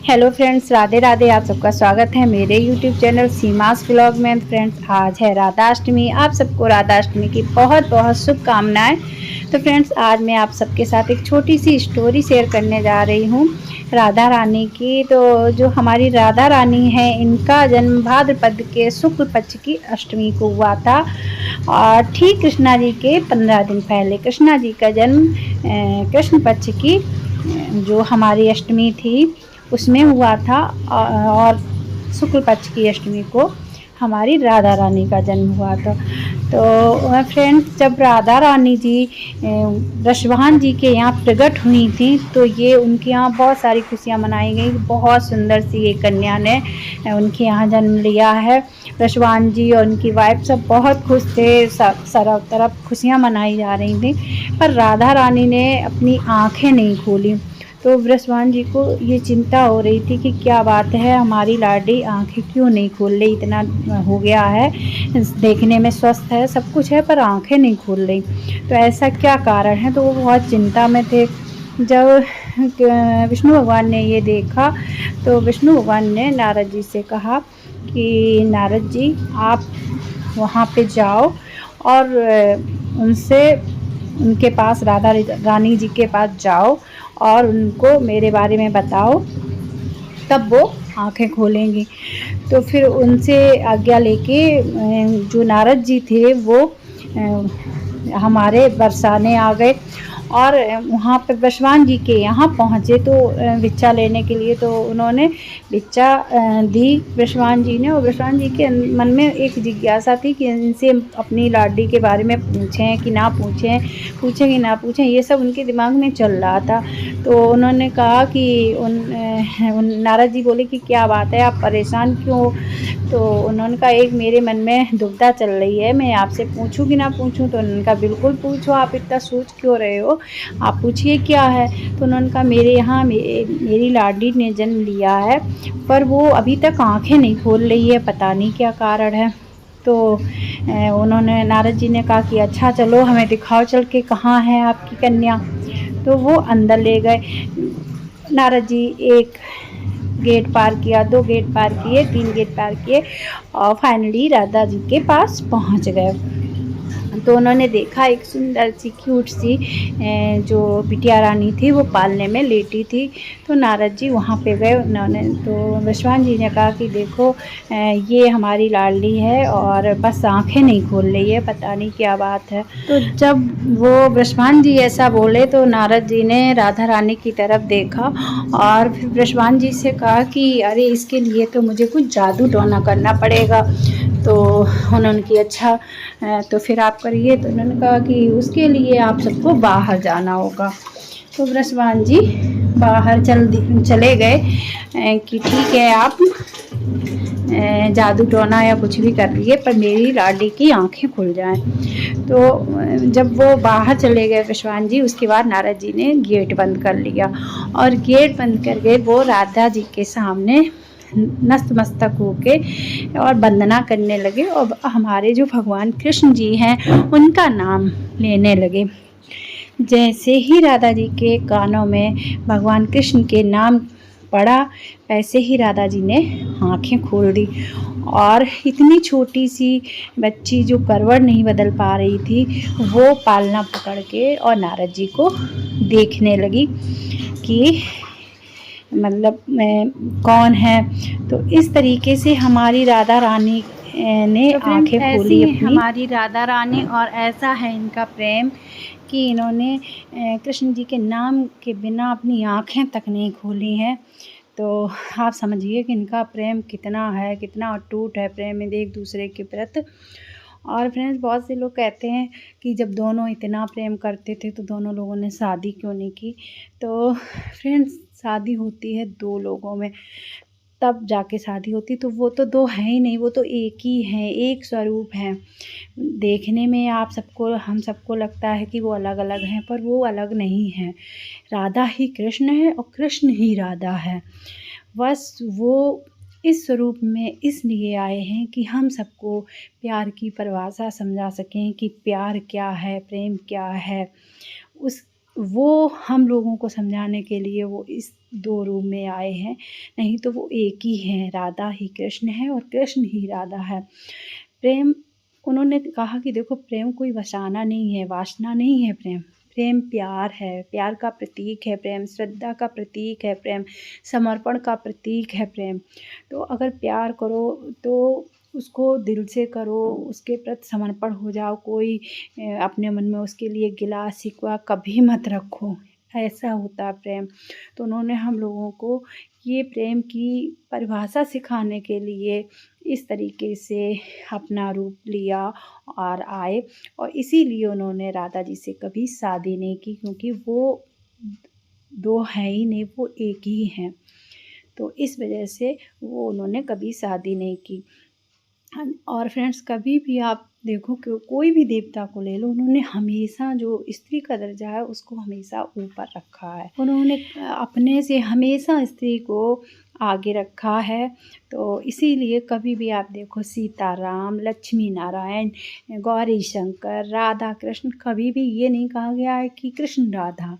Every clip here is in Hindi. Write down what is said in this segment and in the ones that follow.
Hello friends, Radhe Radhe. आप सबका स्वागत है मेरे यूट्यूब चैनल सीमास व्लॉग में। फ्रेंड्स, आज है राधाष्टमी। आप सबको राधाष्टमी की बहुत बहुत शुभकामनाएं। तो फ्रेंड्स, आज मैं आप सबके साथ एक छोटी सी स्टोरी शेयर करने जा रही हूँ राधा रानी की। तो जो हमारी राधा रानी है, इनका जन्म भाद्रपद के शुक्ल पक्ष की अष्टमी को हुआ था। और ठीक कृष्णा जी के 15 दिन पहले कृष्णा जी का जन्म कृष्ण पक्ष की जो हमारी अष्टमी थी उसमें हुआ था। और शुक्ल पक्ष की अष्टमी को हमारी राधा रानी का जन्म हुआ था। तो फ्रेंड्स, जब राधा रानी जी वृषभान जी के यहाँ प्रकट हुई थी तो ये उनके यहाँ बहुत सारी खुशियाँ मनाई गई। बहुत सुंदर सी एक कन्या ने उनके यहाँ जन्म लिया है। वृषभान जी और उनकी वाइफ सब बहुत खुश थे, सब तरफ खुशियाँ मनाई जा रही थी। पर राधा रानी ने अपनी आँखें नहीं खोली। तो वृषभान जी को ये चिंता हो रही थी कि क्या बात है, हमारी लाडली आंखें क्यों नहीं खोल रही। इतना हो गया है, देखने में स्वस्थ है, सब कुछ है, पर आंखें नहीं खोल रही। तो ऐसा क्या कारण है। तो वो बहुत चिंता में थे। जब विष्णु भगवान ने ये देखा तो विष्णु भगवान ने नारद जी से कहा कि नारद जी, आप वहाँ पे जाओ और उनसे उनके पास राधा रानी जी के पास जाओ और उनको मेरे बारे में बताओ, तब वो आंखें खोलेंगी। तो फिर उनसे आज्ञा लेके जो नारद जी थे वो हमारे बरसाने आ गए और वहाँ पे वृषभान जी के यहाँ पहुँचे। तो भिक्षा लेने के लिए तो उन्होंने भिक्षा दी वृषभान जी ने। और वृषभान जी के मन में एक जिज्ञासा थी कि इनसे अपनी लाडली के बारे में पूछें कि ना पूछें, पूछें कि ना पूछें, ये सब उनके दिमाग में चल रहा था। तो उन्होंने कहा कि उन नारद जी बोले कि क्या बात है, आप परेशान क्यों। तो उन्होंने कहा, एक मेरे मन में दुविधा चल रही है, मैं आपसे पूछूं कि ना पूछूं। तो उन्होंने कहा, बिल्कुल पूछो, आप इतना सोच क्यों रहे हो, आप पूछिए क्या है। तो उन्होंने कहा, मेरे यहाँ मेरी लाडली ने जन्म लिया है, पर वो अभी तक आंखें नहीं खोल रही है, पता नहीं क्या कारण है। तो उन्होंने नारद जी ने कहा कि अच्छा चलो, हमें दिखाओ चल के कहाँ है आपकी कन्या। तो वो अंदर ले गए। नारद जी एक गेट पार किया, 2 गेट पार किए, 3 गेट पार किए और फाइनली राधा जी के पास पहुंच गए। तो उन्होंने देखा एक सुंदर सी क्यूट सी जो बिटिया रानी थी वो पालने में लेटी थी। तो नारद जी वहाँ पे गए। उन्होंने तो वृषभान जी ने कहा कि देखो, ये हमारी लाडली है और बस आंखें नहीं खोल रही है, पता नहीं क्या बात है। तो जब वो वृषभान जी ऐसा बोले तो नारद जी ने राधा रानी की तरफ देखा और फिर वृषभान जी से कहा कि अरे, इसके लिए तो मुझे कुछ जादू टोना करना पड़ेगा। तो उन्होंने कि अच्छा, तो फिर आप करिए। तो उन्होंने कहा कि उसके लिए आप सबको बाहर जाना होगा। तो वृषभान जी बाहर चले गए कि ठीक है, आप जादू टोना या कुछ भी कर लिए, पर मेरी लाडली की आंखें खुल जाएं। तो जब वो बाहर चले गए वृषभान जी, उसके बाद नारद जी ने गेट बंद कर लिया और गेट बंद करके वो राधा जी के सामने नतमस्तक होके और वंदना करने लगे और हमारे जो भगवान कृष्ण जी हैं उनका नाम लेने लगे। जैसे ही राधा जी के कानों में भगवान कृष्ण के नाम पड़ा, वैसे ही राधा जी ने आंखें खोल दी और इतनी छोटी सी बच्ची जो करवट नहीं बदल पा रही थी वो पालना पकड़ के और नारद जी को देखने लगी कि मतलब कौन है। तो इस तरीके से हमारी राधा रानी ने आंखें खोली अपनी। हमारी राधा रानी, और ऐसा है इनका प्रेम कि इन्होंने कृष्ण जी के नाम के बिना अपनी आंखें तक नहीं खोली हैं। तो आप समझिए कि इनका प्रेम कितना है, कितना अटूट है प्रेम एक दूसरे के प्रति। और फ्रेंड्स, बहुत से लोग कहते हैं कि जब दोनों इतना प्रेम करते थे तो दोनों लोगों ने शादी क्यों नहीं की। तो फ्रेंड्स, शादी होती है 2 लोगों में, तब जाके शादी होती। तो वो तो 2 हैं ही नहीं, वो तो एक ही हैं, एक स्वरूप हैं। देखने में आप सबको, हम सबको लगता है कि वो अलग अलग हैं, पर वो अलग नहीं हैं। राधा ही कृष्ण है और कृष्ण ही राधा है। बस वो इस स्वरूप में इसलिए आए हैं कि हम सबको प्यार की परिभाषा समझा सकें कि प्यार क्या है, प्रेम क्या है। वो हम लोगों को समझाने के लिए वो इस 2 रूप में आए हैं, नहीं तो वो एक ही हैं, राधा ही कृष्ण है और कृष्ण ही राधा है। प्रेम उन्होंने कहा कि देखो प्रेम कोई वसाना नहीं है, वासना नहीं है प्रेम। प्रेम प्यार है, प्यार का प्रतीक है प्रेम, श्रद्धा का प्रतीक है प्रेम, समर्पण का प्रतीक है प्रेम। तो अगर प्यार करो तो उसको दिल से करो, उसके प्रति समर्पण हो जाओ, कोई अपने मन में उसके लिए गिला शिकवा कभी मत रखो, ऐसा होता है प्रेम। तो उन्होंने हम लोगों को ये प्रेम की परिभाषा सिखाने के लिए इस तरीके से अपना रूप लिया और आए, और इसीलिए उन्होंने राधा जी से कभी शादी नहीं की, क्योंकि वो 2 हैं ही नहीं, वो एक ही हैं। तो इस वजह से वो उन्होंने कभी शादी नहीं की। और फ्रेंड्स कभी भी आप देखो कि कोई भी देवता को ले लो, उन्होंने हमेशा जो स्त्री का दर्जा है उसको हमेशा ऊपर रखा है। उन्होंने अपने से हमेशा स्त्री को आगे रखा है। तो इसीलिए कभी भी आप देखो सीताराम, लक्ष्मी नारायण, गौरी शंकर, राधा कृष्ण, कभी भी ये नहीं कहा गया है कि कृष्ण राधा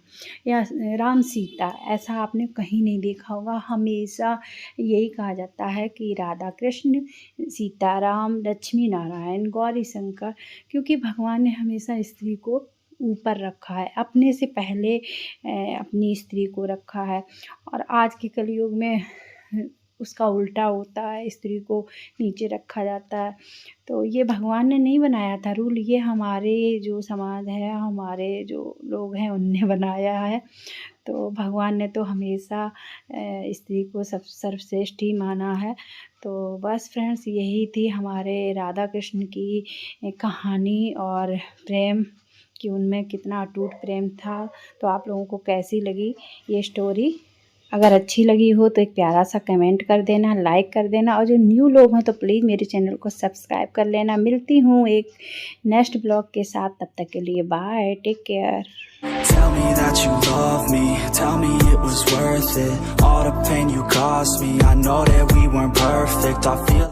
या राम सीता, ऐसा आपने कहीं नहीं देखा होगा। हमेशा यही कहा जाता है कि राधा कृष्ण, सीताराम, लक्ष्मी नारायण, गौरी शंकर, क्योंकि भगवान ने हमेशा स्त्री को ऊपर रखा है, अपने से पहले अपनी स्त्री को रखा है। और आज के कलयुग में उसका उल्टा होता है, स्त्री को नीचे रखा जाता है। तो ये भगवान ने नहीं बनाया था रूल, ये हमारे जो समाज है, हमारे जो लोग हैं उनने बनाया है। तो भगवान ने तो हमेशा स्त्री को सब सर्वश्रेष्ठ ही माना है। तो बस फ्रेंड्स यही थी हमारे राधा कृष्ण की कहानी और प्रेम कि उनमें कितना अटूट प्रेम था। तो आप लोगों को कैसी लगी ये स्टोरी? अगर अच्छी लगी हो तो एक प्यारा सा कमेंट कर देना, लाइक कर देना, और जो न्यू लोग हैं तो प्लीज़ मेरे चैनल को सब्सक्राइब कर लेना। मिलती हूँ एक नेक्स्ट ब्लॉग के साथ, तब तक के लिए bye, take care. Tell me that you love me, tell me it was worth it, all the pain you caused me, I know that we weren't perfect, I feel